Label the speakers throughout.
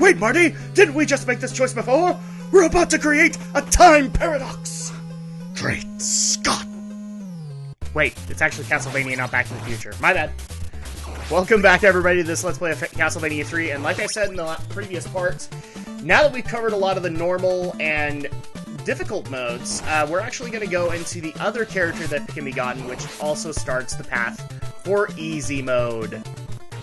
Speaker 1: Wait, Marty! Didn't we just make this choice before? We're about to create a time paradox! Great Scott! Wait, it's actually Castlevania, not Back to the Future. My bad. Welcome back, everybody, to this Let's Play of Castlevania 3, and like I said in the previous parts, now that we've covered a lot of the normal and difficult modes, we're actually going to go into the other character that can be gotten, which also starts the path for easy mode.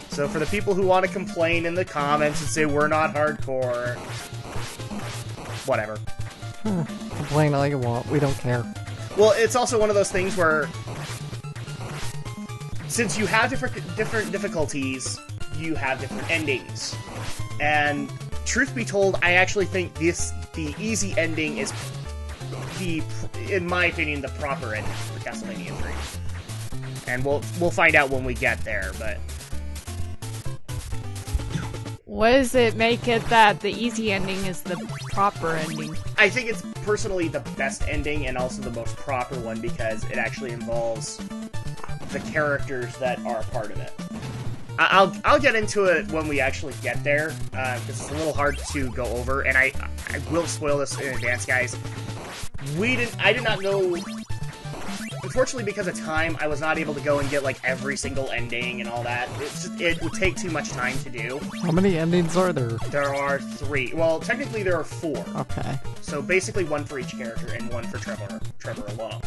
Speaker 1: So for the people who want to complain in the comments and say we're not hardcore, whatever.
Speaker 2: Complain all you want, we don't care.
Speaker 1: Well, it's also one of those things where, since you have different difficulties, you have different endings. And truth be told, I actually think the easy ending is in my opinion, the proper ending for Castlevania 3. And we'll find out when we get there, but...
Speaker 3: What does it make it that the easy ending is the proper ending?
Speaker 1: I think it's personally the best ending and also the most proper one because it actually involves the characters that are a part of it. I'll get into it when we actually get there, because it's a little hard to go over, and I will spoil this in advance, guys. I did not know... Unfortunately, because of time, I was not able to go and get, like, every single ending and all that. It would take too much time to do.
Speaker 2: How many endings are there?
Speaker 1: There are 3. Well, technically there are 4.
Speaker 2: Okay.
Speaker 1: So basically 1 for each character and 1 for Trevor alone.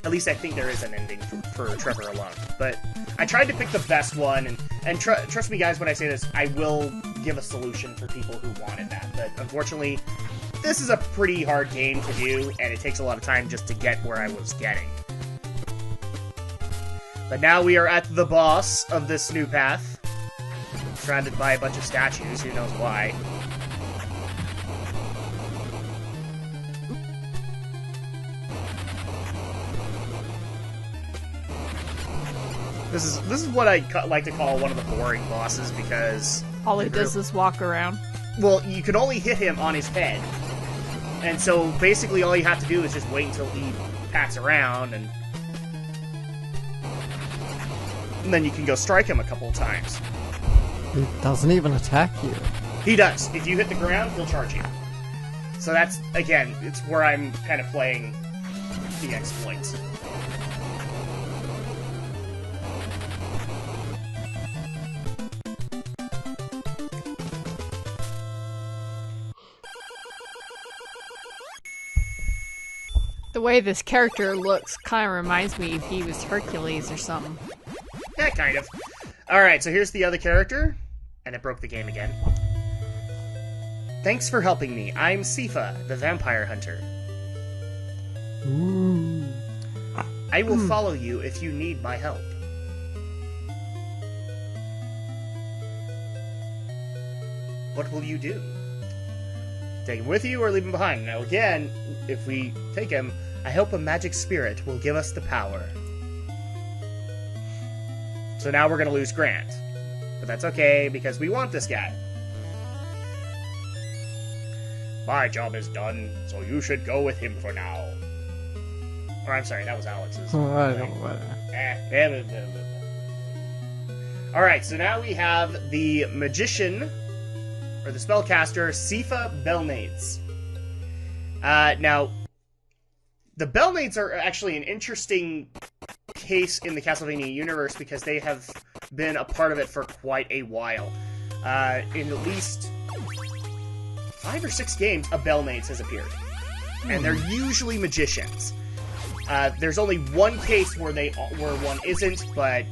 Speaker 1: At least I think there is an ending for Trevor alone. But I tried to pick the best one, and trust me, guys, when I say this, I will give a solution for people who wanted that. But unfortunately, this is a pretty hard game to do, and it takes a lot of time just to get where I was getting. But now we are at the boss of this new path, surrounded by a bunch of statues, who knows why. This is what I like to call one of the boring bosses, because...
Speaker 3: All he does is walk around.
Speaker 1: Well, you can only hit him on his head. And so, basically, all you have to do is just wait until he pats around, and then you can go strike him a couple of times.
Speaker 2: He doesn't even attack you.
Speaker 1: He does. If you hit the ground, he'll charge you. So that's, again, it's where I'm kind of playing the exploits.
Speaker 3: The way this character looks kind of reminds me if he was Hercules or something.
Speaker 1: Yeah, kind of. Alright, so here's the other character. And it broke the game again. Thanks for helping me. I'm Syfa, the vampire hunter.
Speaker 2: Ooh.
Speaker 1: I will follow you if you need my help. What will you do? Take him with you or leave him behind? Now again, if we take him, I hope a magic spirit will give us the power. So now we're going to lose Grant. But that's okay, because we want this guy. My job is done, so you should go with him for now. Or I'm sorry, that was Alex's.
Speaker 2: I don't know.
Speaker 1: Alright, so now we have the magician, or the spellcaster, Syfa Belnades. Now, the Belnades are actually an interesting case in the Castlevania universe because they have been a part of it for quite a while. In at least 5 or 6 games, a Belnades has appeared. And they're usually magicians. There's only one case where one isn't, but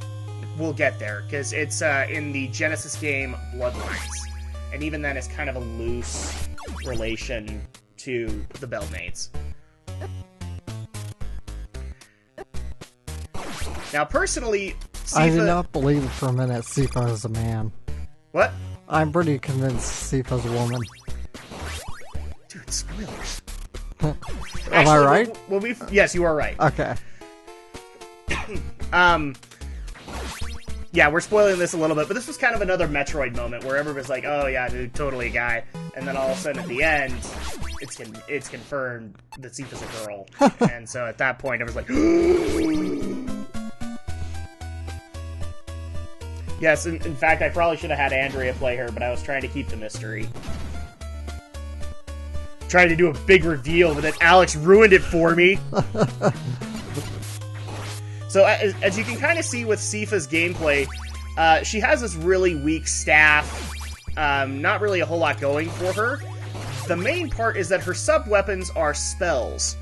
Speaker 1: we'll get there, because it's in the Genesis game Bloodlines. And even then, it's kind of a loose relation to the Belnades. Now, personally, Syfa...
Speaker 2: I did not believe for a minute Syfa is a man.
Speaker 1: What?
Speaker 2: I'm pretty convinced Syfa's a woman.
Speaker 1: Dude, spoilers.
Speaker 2: Am
Speaker 1: Actually,
Speaker 2: I right?
Speaker 1: Yes, you are right.
Speaker 2: Okay.
Speaker 1: Yeah, we're spoiling this a little bit, but this was kind of another Metroid moment where everybody's like, oh yeah, dude, totally a guy. And then all of a sudden at the end, it's confirmed that Syfa's a girl. And so at that point, everyone's like, Yes, in fact, I probably should have had Andrea play her, but I was trying to keep the mystery. Trying to do a big reveal, but then Alex ruined it for me. So, as you can kind of see with Syfa's gameplay, she has this really weak staff. Not really a whole lot going for her. The main part is that her sub-weapons are spells,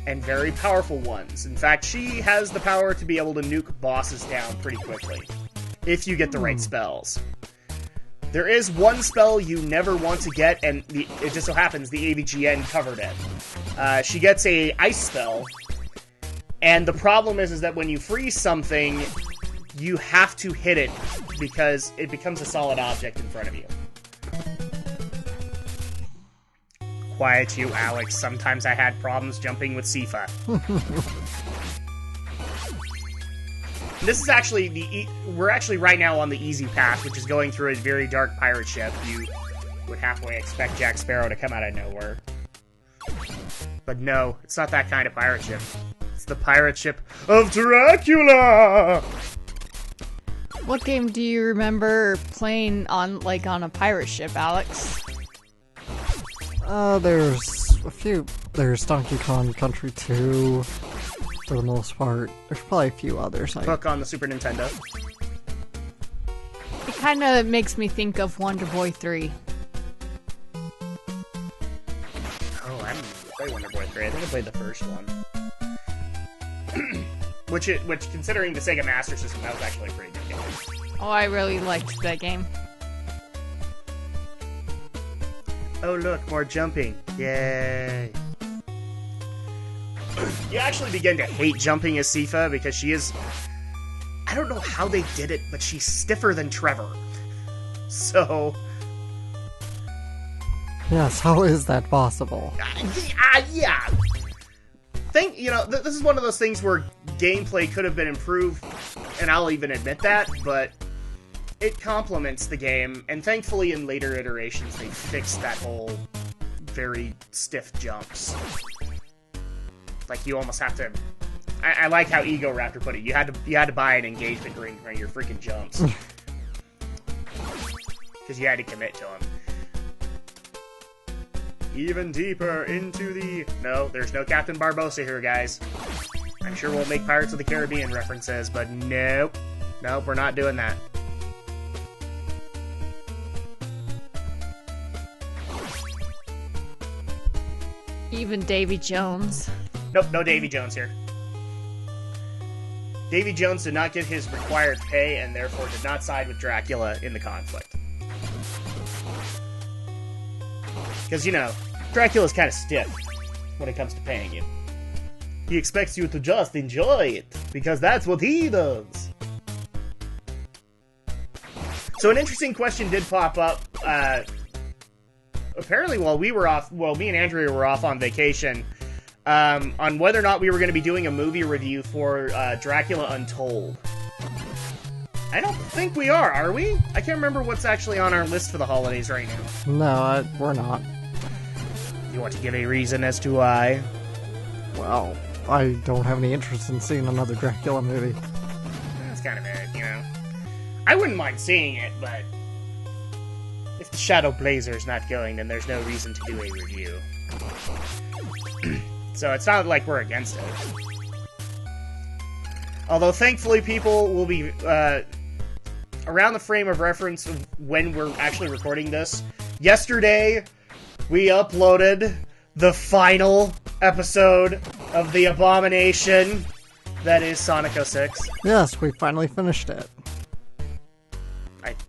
Speaker 1: and very powerful ones. In fact, she has the power to be able to nuke bosses down pretty quickly, if you get the right spells. There is one spell you never want to get, and it just so happens the AVGN covered it. She gets a ice spell, and the problem is that when you freeze something, you have to hit it, because it becomes a solid object in front of you. Quiet you, Alex. Sometimes I had problems jumping with Syfa. This is actually we're actually right now on the easy path, which is going through a very dark pirate ship. You would halfway expect Jack Sparrow to come out of nowhere. But no, it's not that kind of pirate ship. It's the pirate ship of Dracula!
Speaker 3: What game do you remember playing on a pirate ship, Alex?
Speaker 2: There's a few. There's Donkey Kong Country 2, for the most part. There's probably a few others.
Speaker 1: Hook on the Super Nintendo.
Speaker 3: It kind of makes me think of Wonder Boy 3.
Speaker 1: Oh, I didn't play Wonder Boy 3. I think I played the first one. Which, considering the Sega Master System, that was actually a pretty good game.
Speaker 3: Oh, I really liked that game.
Speaker 1: Oh look, more jumping. Yay. You actually begin to hate jumping as Syfa because she is... I don't know how they did it, but she's stiffer than Trevor. So...
Speaker 2: Yes, how is that possible?
Speaker 1: Yeah. This is one of those things where gameplay could have been improved, and I'll even admit that, but it complements the game, and thankfully in later iterations they fixed that whole very stiff jumps. Like, you almost have to... I like how Ego Raptor put it. You had to buy an engagement ring for your freaking jumps. Because you had to commit to them. Even deeper into the... No, there's no Captain Barbossa here, guys. I'm sure we'll make Pirates of the Caribbean references, but nope. Nope, we're not doing that.
Speaker 3: Even Davy Jones.
Speaker 1: Nope, no Davy Jones here. Davy Jones did not get his required pay and therefore did not side with Dracula in the conflict. Because, Dracula's kind of stiff when it comes to paying you. He expects you to just enjoy it, because that's what he does. So an interesting question did pop up, apparently while me and Andrea were off on vacation, on whether or not we were going to be doing a movie review for Dracula Untold. I don't think we are we? I can't remember what's actually on our list for the holidays right now.
Speaker 2: No, we're not.
Speaker 1: You want to give a reason as to why?
Speaker 2: Well, I don't have any interest in seeing another Dracula movie.
Speaker 1: That's kind of it, I wouldn't mind seeing it, but if the Shadow Blazer's not going, then there's no reason to do a review. So it's not like we're against it. Although, thankfully, people will be, around the frame of reference of when we're actually recording this. Yesterday, we uploaded the final episode of The Abomination that is Sonic 06.
Speaker 2: Yes, we finally finished it.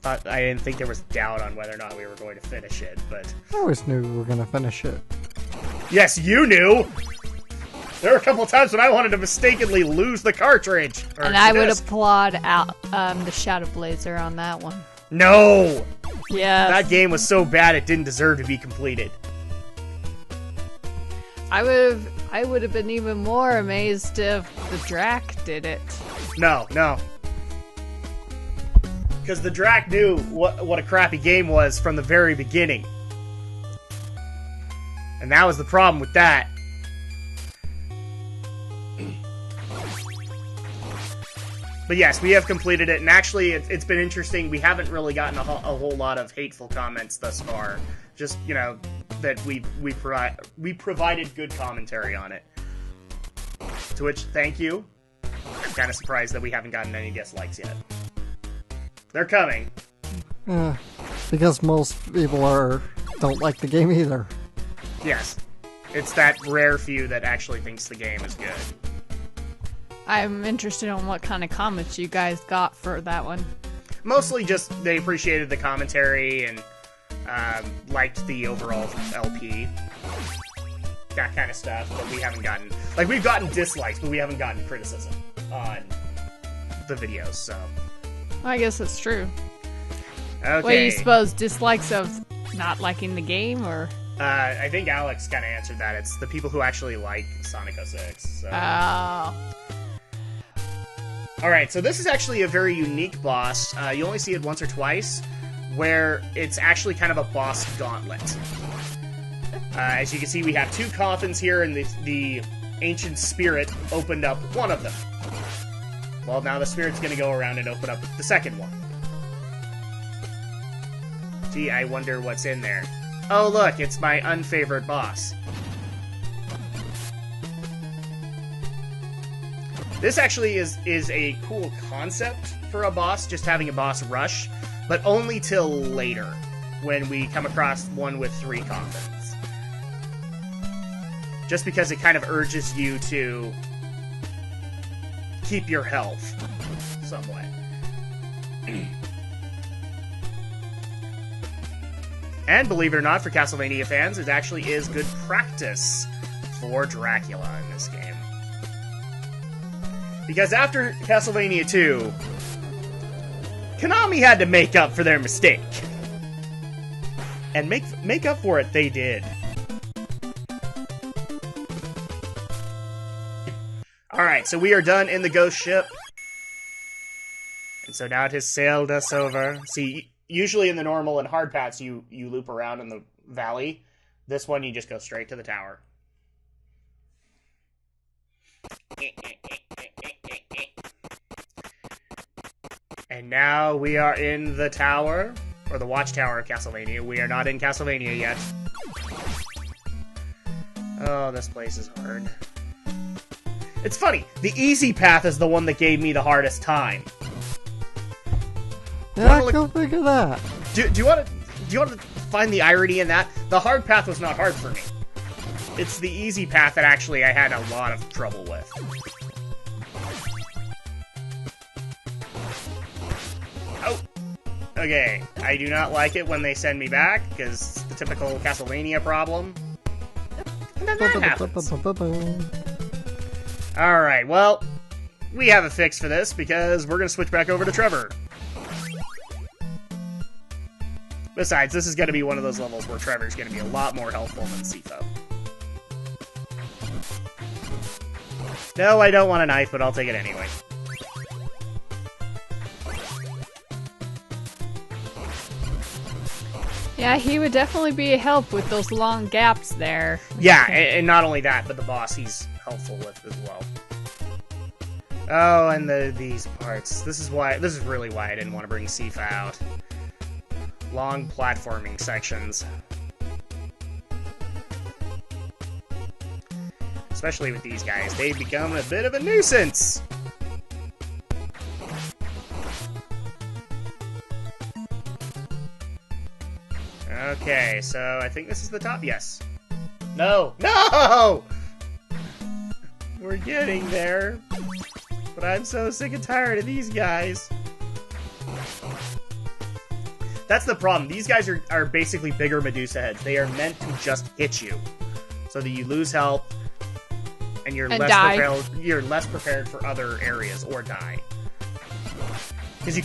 Speaker 1: I didn't think there was doubt on whether or not we were going to finish it, but...
Speaker 2: I always knew we were going to finish it.
Speaker 1: Yes, you knew! There were a couple of times when I wanted to mistakenly lose the cartridge.
Speaker 3: And I would applaud the Shadow Blazer on that one.
Speaker 1: No!
Speaker 3: Yeah.
Speaker 1: That game was so bad it didn't deserve to be completed.
Speaker 3: I would have been even more amazed if the Drak did it.
Speaker 1: No. Because the Drak knew what a crappy game was from the very beginning. And that was the problem with that. But yes, we have completed it, and actually, it's been interesting. We haven't really gotten a whole lot of hateful comments thus far. Just, you know, that we provided good commentary on it. To which, thank you. I'm kind of surprised that we haven't gotten any dislikes yet. They're coming.
Speaker 2: Because most people don't like the game either.
Speaker 1: Yes. It's that rare few that actually thinks the game is good.
Speaker 3: I'm interested in what kind of comments you guys got for that one.
Speaker 1: Mostly just they appreciated the commentary and liked the overall LP. That kind of stuff, but we haven't gotten... Like, we've gotten dislikes, but we haven't gotten criticism on the videos, so...
Speaker 3: I guess that's true.
Speaker 1: Okay.
Speaker 3: What do you suppose? Dislikes of not liking the game, or...?
Speaker 1: I think Alex kind of answered that. It's the people who actually like Sonic 06, so...
Speaker 3: Oh...
Speaker 1: Alright, so this is actually a very unique boss. You only see it once or twice, where it's actually kind of a boss gauntlet. As you can see, we have two coffins here, and the ancient spirit opened up one of them. Well, now the spirit's going to go around and open up the second one. Gee, I wonder what's in there. Oh, look, it's my unfavored boss. This actually is a cool concept for a boss, just having a boss rush, but only till later, when we come across one with 3 coffins. Just because it kind of urges you to keep your health, somewhat. And believe it or not, for Castlevania fans, it actually is good practice for Dracula in this game. Because after Castlevania 2, Konami had to make up for their mistake. And make up for it, they did. Alright, so we are done in the ghost ship. And so now it has sailed us over. See, usually in the normal and hard paths, you loop around in the valley. This one, you just go straight to the tower. And now we are in the tower, or the watchtower of Castlevania. We are not in Castlevania yet. Oh, this place is hard. It's funny, the easy path is the one that gave me the hardest time.
Speaker 2: Yeah, go figure that.
Speaker 1: Do you want to find the irony in that? The hard path was not hard for me. It's the easy path that actually I had a lot of trouble with. Oh! Okay, I do not like it when they send me back, because it's the typical Castlevania problem. And then that happens. Alright, well, we have a fix for this, because we're going to switch back over to Trevor. Besides, this is going to be one of those levels where Trevor's going to be a lot more helpful than Syfa. No, I don't want a knife, but I'll take it anyway.
Speaker 3: Yeah, he would definitely be a help with those long gaps there.
Speaker 1: Yeah, and not only that, but the boss he's helpful with as well. Oh, and these parts. This is really why I didn't want to bring Syfa out. Long platforming sections. Especially with these guys. They become a bit of a nuisance! Okay, so I think this is the top. Yes. No! No! We're getting there. But I'm so sick and tired of these guys. That's the problem. These guys are basically bigger Medusa heads. They are meant to just hit you. So that you lose health, and you're less prepared for other areas, or die. Because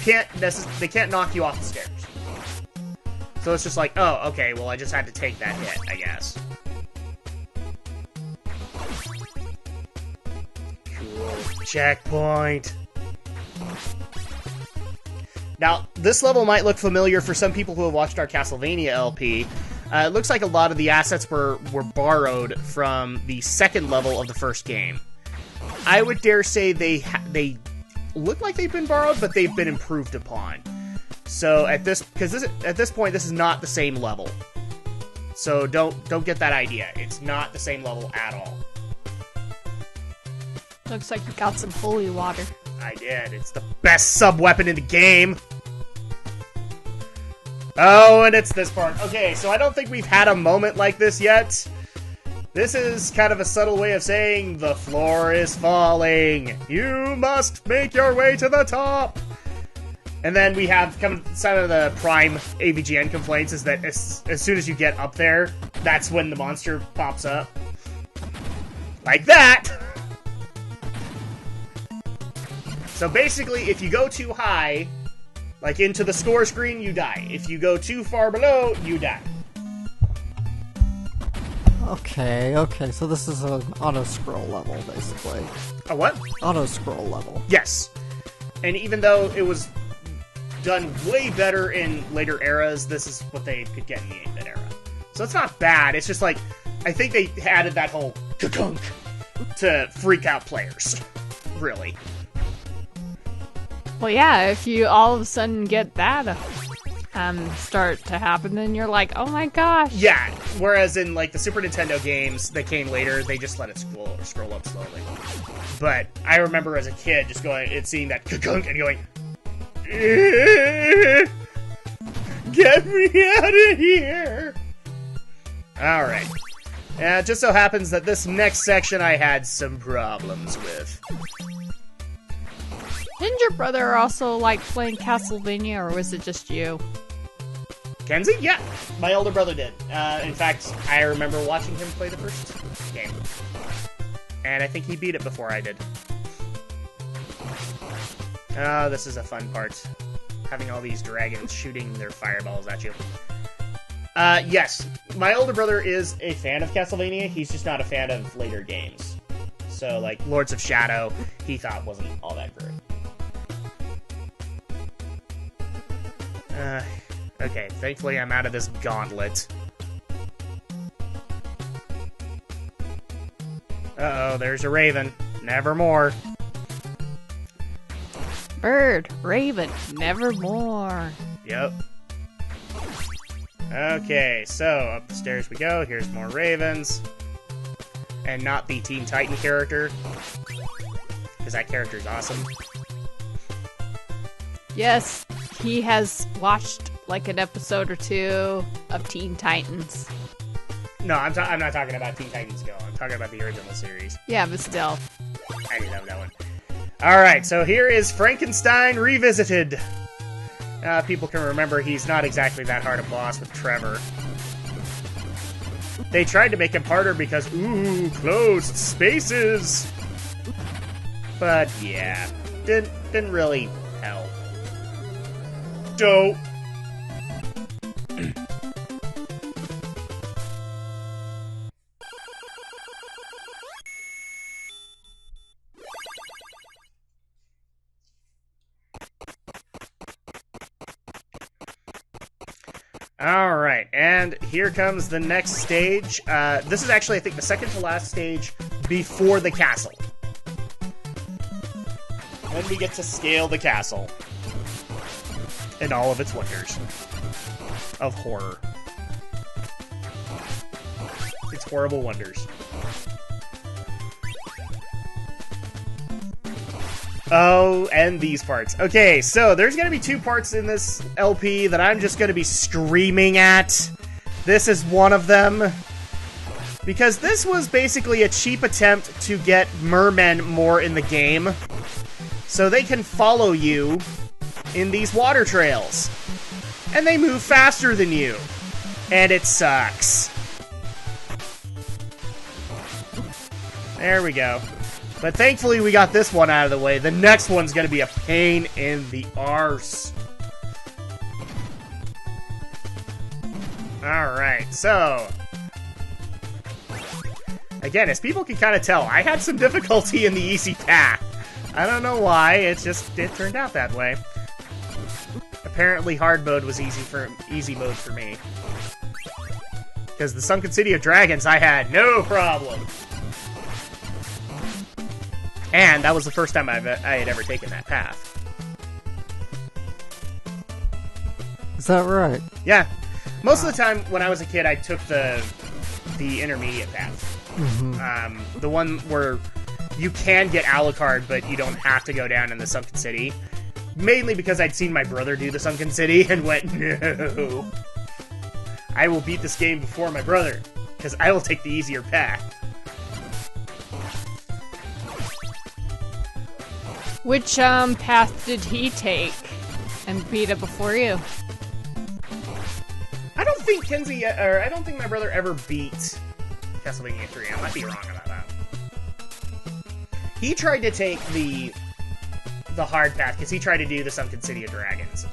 Speaker 1: they can't knock you off the stairs. So it's just like, oh, okay, well I just had to take that hit, I guess. Cool. Checkpoint. Now, this level might look familiar for some people who have watched our Castlevania LP. It looks like a lot of the assets were borrowed from the second level of the first game. I would dare say they look like they've been borrowed, but they've been improved upon. So at this point, this is not the same level. So don't get that idea. It's not the same level at all.
Speaker 3: Looks like you got some holy water.
Speaker 1: I did. It's the best sub-weapon in the game. Oh, and it's this part. Okay, so I don't think we've had a moment like this yet. This is kind of a subtle way of saying the floor is falling. You must make your way to the top. And then we have some of the prime AVGN complaints is that as soon as you get up there, that's when the monster pops up. Like that! So basically, if you go too high, like into the score screen, you die. If you go too far below, you die.
Speaker 2: Okay, so this is an auto-scroll level, basically.
Speaker 1: A what?
Speaker 2: Auto-scroll level.
Speaker 1: Yes. And even though it was done way better in later eras, this is what they could get in the 8-bit era. So it's not bad, it's just like, I think they added that whole ka-kunk to freak out players. Really.
Speaker 3: Well, yeah, if you all of a sudden get that start to happen, then you're like, oh my gosh.
Speaker 1: Yeah, whereas in like the Super Nintendo games that came later, they just let it scroll up slowly. But I remember as a kid just seeing that ka-kunk and going, get me out of here! Alright. It just so happens that this next section I had some problems with.
Speaker 3: Didn't your brother also like playing Castlevania, or was it just you?
Speaker 1: Kenzie? Yeah, my older brother did. In fact, I remember watching him play the first game. And I think he beat it before I did. Oh, this is a fun part. Having all these dragons shooting their fireballs at you. Yes, my older brother is a fan of Castlevania. He's just not a fan of later games. So, like, Lords of Shadow, he thought wasn't all that great. Okay, thankfully I'm out of this gauntlet. Uh-oh, there's a raven. Nevermore.
Speaker 3: Bird, raven, nevermore.
Speaker 1: Yep. Okay, so up the stairs we go. Here's more ravens. And not the Teen Titan character. Because that character's awesome.
Speaker 3: Yes, he has watched like an episode or two of Teen Titans.
Speaker 1: No, I'm not talking about Teen Titans Go. I'm talking about the original series.
Speaker 3: Yeah, but still.
Speaker 1: I didn't have that one. Alright, so here is Frankenstein Revisited. People can remember he's not exactly that hard a boss with Trevor. They tried to make him harder because, ooh, closed spaces! But yeah, didn't really help. Dope. Alright, and here comes the next stage. This is actually, I think, the second to last stage before the castle. Then we get to scale the castle. And all of its wonders. Of horror. Its horrible wonders. Oh, and these parts. Okay, so there's gonna be two parts in this LP that I'm just gonna be screaming at. This is one of them. Because this was basically a cheap attempt to get mermen more in the game. So they can follow you in these water trails. And they move faster than you. And it sucks. There we go. But thankfully we got this one out of the way. The next one's gonna be a pain in the arse. Alright, so... Again, as people can kind of tell, I had some difficulty in the easy path. I don't know why, it turned out that way. Apparently hard mode was easy mode for me. Because the Sunken City of Dragons, I had no problem. And that was the first time I had ever taken that path.
Speaker 2: Is that right?
Speaker 1: Yeah. Most of the time when I was a kid, I took the intermediate path.
Speaker 2: Mm-hmm.
Speaker 1: The one where you can get Alucard, but you don't have to go down in the Sunken City. Mainly because I'd seen my brother do the Sunken City and went, no. I will beat this game before my brother, because I will take the easier path.
Speaker 3: Which path did he take and beat it before you?
Speaker 1: I don't think my brother ever beat Castlevania 3. I might be wrong about that. He tried to take the hard path, because he tried to do the Sunken City of Dragons.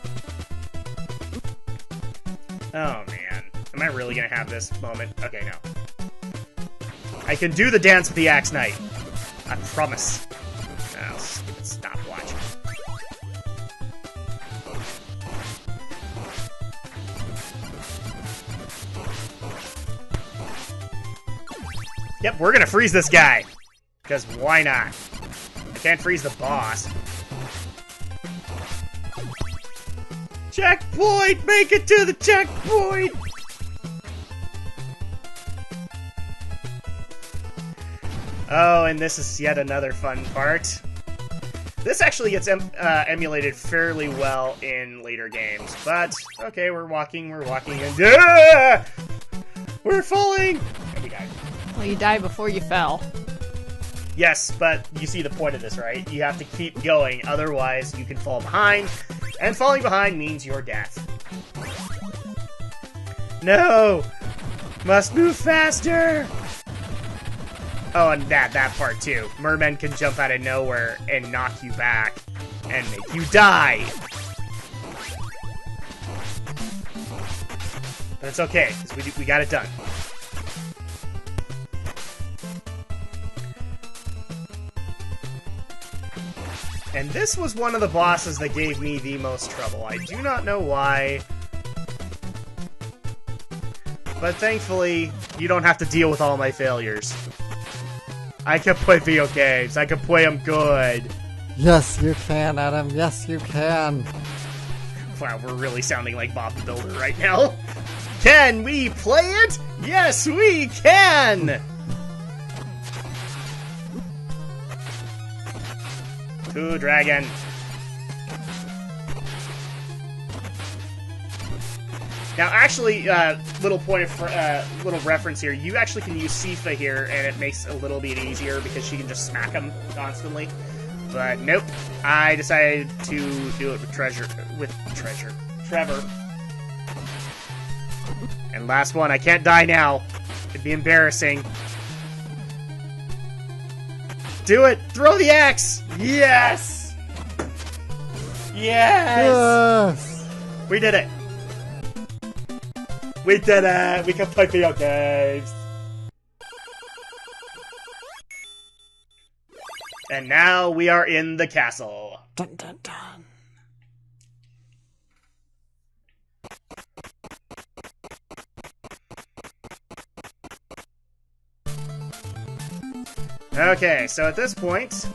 Speaker 1: Oh, man. Am I really gonna have this moment? Okay, no. I can do the dance with the Axe Knight. I promise. Oh, stupid stopwatch. Yep, we're gonna freeze this guy. Because why not? I can't freeze the boss. Checkpoint! Make it to the checkpoint! Oh, and this is yet another fun part. This actually gets emulated fairly well in later games, but okay, we're walking, and we're falling! And we died.
Speaker 3: Well, you died before you fell.
Speaker 1: Yes, but you see the point of this, right? You have to keep going, otherwise you can fall behind, and falling behind means your death. No! Must move faster! Oh, and that part too. Mermen can jump out of nowhere and knock you back and make you die. But it's okay, because we got it done. And this was one of the bosses that gave me the most trouble. I do not know why. But thankfully, you don't have to deal with all my failures. I can play video games. I can play them good.
Speaker 2: Yes, you can, Adam. Yes, you can.
Speaker 1: Wow, we're really sounding like Bob the Builder right now. Can we play it? Yes, we can! To dragon. Now, actually, little point of little reference here. You actually can use Syfa here, and it makes it a little bit easier because she can just smack him constantly. But nope, I decided to do it with Trevor. And last one, I can't die now. It'd be embarrassing. Do it! Throw the axe! Yes! Yes!
Speaker 2: Yes!
Speaker 1: We did it! We did it! We can play video games! And now we are in the castle.
Speaker 2: Dun dun dun.
Speaker 1: Okay, so at this point,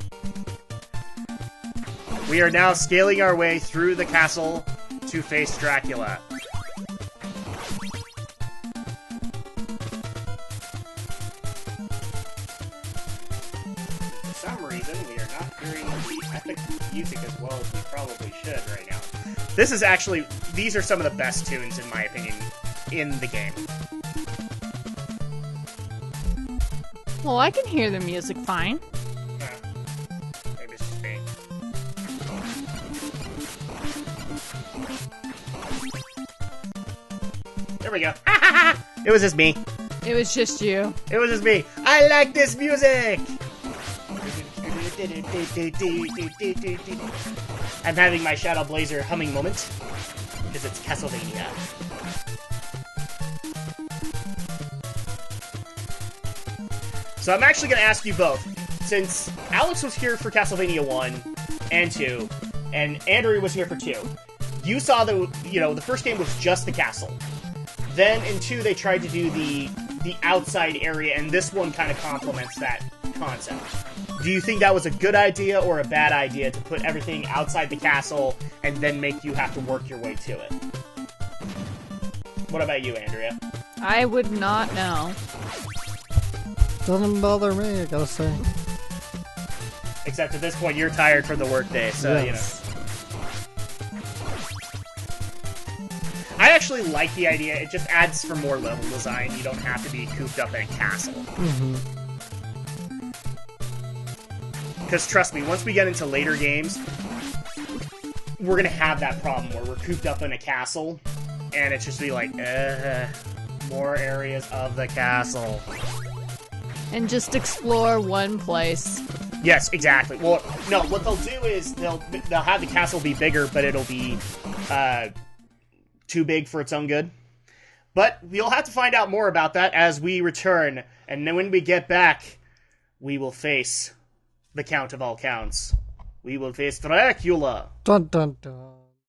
Speaker 1: we are now scaling our way through the castle to face Dracula. For some reason, we are not hearing the epic music as well as we probably should right now. This is actually, these are some of the best tunes, in my opinion, in the game.
Speaker 3: Well, I can hear the music fine.
Speaker 1: Maybe it's just me. There we go. It was just me.
Speaker 3: It was just you.
Speaker 1: It was just me. I like this music! I'm having my Shadow Blazer humming moment. Because it's Castlevania. So I'm actually going to ask you both, since Alex was here for Castlevania 1 and 2, and Andrew was here for 2, you saw the first game was just the castle. Then in 2 they tried to do the outside area, and this one kind of complements that concept. Do you think that was a good idea or a bad idea to put everything outside the castle and then make you have to work your way to it? What about you, Andrea?
Speaker 3: I would not know.
Speaker 2: Doesn't bother me, I gotta say.
Speaker 1: Except at this point, you're tired from the workday, so,
Speaker 2: Yes.
Speaker 1: I actually like the idea. It just adds for more level design. You don't have to be cooped up in a castle.
Speaker 2: Mm-hmm.
Speaker 1: Because trust me, once we get into later games, we're going to have that problem where we're cooped up in a castle, and it's just be like, more areas of the castle.
Speaker 3: And just explore one place.
Speaker 1: Yes, exactly. Well, no, what they'll do is they'll have the castle be bigger, but it'll be too big for its own good. But we'll have to find out more about that as we return, and then when we get back, we will face the Count of all counts. We will face Dracula.
Speaker 2: Dun dun dun.